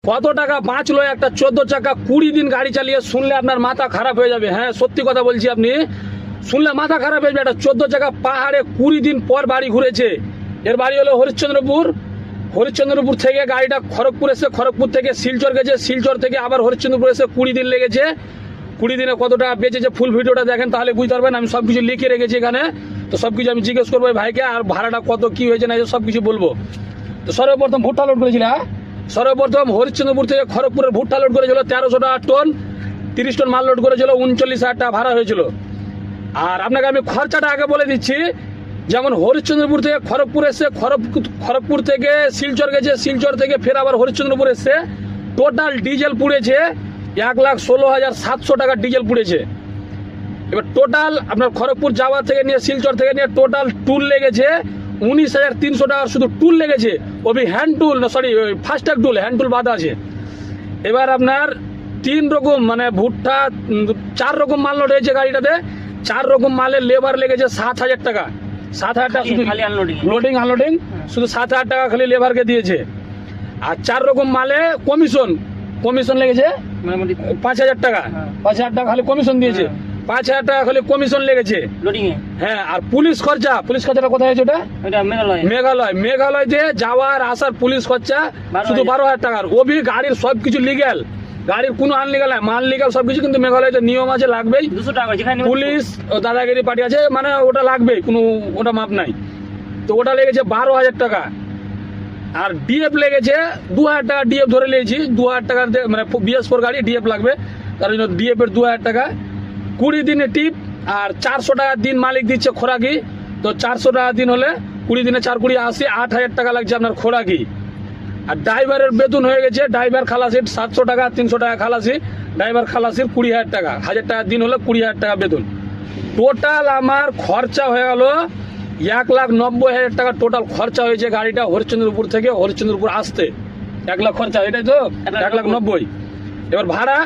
কত টাকা বাঁচলো একটা 14 চাকা 20 দিন গাড়ি চালিয়ে, শুনলে আপনার মাথা খারাপ হয়ে যাবে। হ্যাঁ, সত্যি কথা বলছি, আপনি শুনলে মাথা খারাপ হয়ে যাবে। একটা 14 চাকা পাহাড়ে 20 দিন পর বাড়ি ঘুরেছে। এর বাড়ি হলো হরিশ্চন্দ্রপুর। হরিশ্চন্দ্রপুর থেকে গাড়িটা খড়গপুর এসে, খড়গপুর থেকে শিলচর গেছে, শিলচর থেকে আবার হরিশ্চন্দ্রপুর এসে 20 দিন লেগেছে। 20 দিনে কত টাকা বেঁচেছে ফুল ভিডিওটা দেখেন, তাহলে বুঝতে পারবেন। আমি সবকিছু লিখে রেখেছি এখানে, তো সবকিছু আমি জিজ্ঞেস করবো ভাইকে, আর ভাড়াটা কত কি হয়েছে না সবকিছু বলবো। তো সর্বপ্রথম ভুট্টা লোড করেছিল, সর্বপ্রথম হরিশ্চন্দ্রপুর থেকে খড়গপুরের ভুট্টা লোড করেছিল 1300 টাকা টন, 30 টন মাল লোড করেছিল, 39,000 টাকা ভাড়া হয়েছিল। আর আপনাকে আমি খরচাটা আগে বলে দিচ্ছি। যেমন হরিশ্চন্দ্রপুর থেকে খড়গপুর এসে, খড়গপুর থেকে শিলচর গেছে, শিলচর থেকে ফের আবার হরিশ্চন্দ্রপুর এসে টোটাল ডিজেল পুড়েছে 1,16,700 টাকা ডিজেল পুড়েছে। এবার টোটাল আপনার খড়গপুর যাওয়ার থেকে নিয়ে, শিলচর থেকে নিয়ে টোটাল টুল লেগেছে 19,300 টাকার, শুধু টুল লেগেছে। ওই হ্যান্ড টুল, সরি ফাস্ট্যাগ টুল, হ্যান্ড টুল বাদ আছে। এবার আপনার 3 রকম মানে ভুট্টা 4 রকম মাল লোড হয়েছে গাড়িটাতে। 4 রকম মালের লেবার লেগেছে 7,000 টাকা। 7,000 টাকা শুধু লোডিং আনলোডিং, শুধু 7,000 টাকা খালি লেবারকে দিয়েছে। আর 4 রকম মালে কমিশন লেগেছে 5,000 টাকা। 5,000 টাকা খালি কমিশন দিয়েছে। 5,000 টাকা খালি কমিশন লেগেছে লোডিং এ। হ্যাঁ, আর পুলিশ খরচাটা কোথায় হয়েছে? ওটা মেঘালয়তে যাওয়ার আসার পুলিশ খরচা শুধু 12,000 টাকার। ওবি গাড়ির সবকিছু লিগ্যাল, গাড়ির কোনো আনলিগাল নাই, মাল লিগাল সবকিছু, কিন্তু মেঘালয়তে নিয়ম আছে, লাগবেই 200 টাকা। পুলিশ দাদাগিরি পার্টি আছে, মানে ওটা লাগবেই, কোনো ওটা মাপ নাই। তো ওটা লেগেছে 12,000 টাকা। আর ডিএফ লেগেছে 2,000 টাকা। ডিএফ ধরে নিয়েছি 2,000 টাকা, মানে BS4 গাড়ি ডিএফ লাগবে, তার জন্য ডিএফ এর 2,000 টাকা। 20 দিনে টিপ, আর 400 টাকা দিন মালিক দিচ্ছে খোরাকি। তো 400 টাকা দিন হলে 20 দিনে 4 20 80, 8,000 টাকা লাগছে আপনার খোরাকি। আর ড্রাইভারের বেতন হয়ে গেছে, ড্রাইভার খালাসির 700 টাকা, 300 টাকা খালাসি, ড্রাইভার খালাসির 20,000 টাকা। 1,000 টাকা দিন হলে 20,000 টাকা বেতন। টোটাল আমার খরচা হয়ে গেল 1,90,000 টাকা। টোটাল খরচা হয়েছে গাড়িটা হরিশ্চন্দ্রপুর থেকে হরিশ্চন্দ্রপুর আসতে। 1 লাখ খরচা, এটাই তো 1,90,000। এবার ভাড়া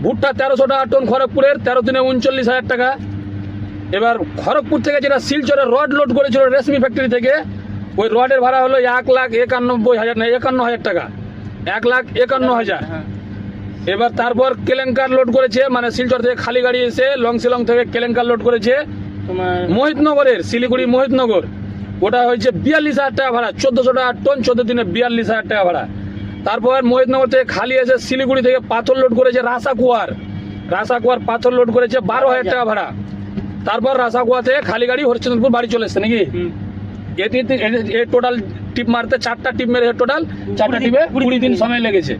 ভুট্টা 1300 টাকা টন খড়গপুরের, 13 দিনে 39,000 টাকা। এবার খড়গপুর থেকে যেটা শিলচরের রড লোড করেছিল রেশমি ফ্যাক্টরি থেকে, ওই রডের ভাড়া হলো 1,91,000 না 51,000 টাকা, 1,51,000। এবার তারপর কেলেঙ্কার লোড করেছে, মানে শিলচর থেকে খালি গাড়ি এসে লংশিলং থেকে কেলেঙ্কার লোড করেছে মোহিতনগরের, শিলিগুড়ি মোহিতনগর। ওটা হয়েছে 42,000 টাকা ভাড়া, 1400 টাকা টন, 14 দিনে 42,000 টাকা ভাড়া। তারপর মোহিতনগর থেকে খালি এসে শিলিগুড়ি থেকে পাথর লোড করেছে রাসাকুয়ার পাথর লোড করেছে 12,000 টাকা ভাড়া। তারপর রাসাকুয়া থেকে খালি গাড়ি হরিশ্চন্দ্রপুর বাড়ি চলে এসছে নাকি। টোটাল টিপ মারতে 4টা টিপ মেরে, টোটাল 4টা টিপে 20 দিন সময় লেগেছে।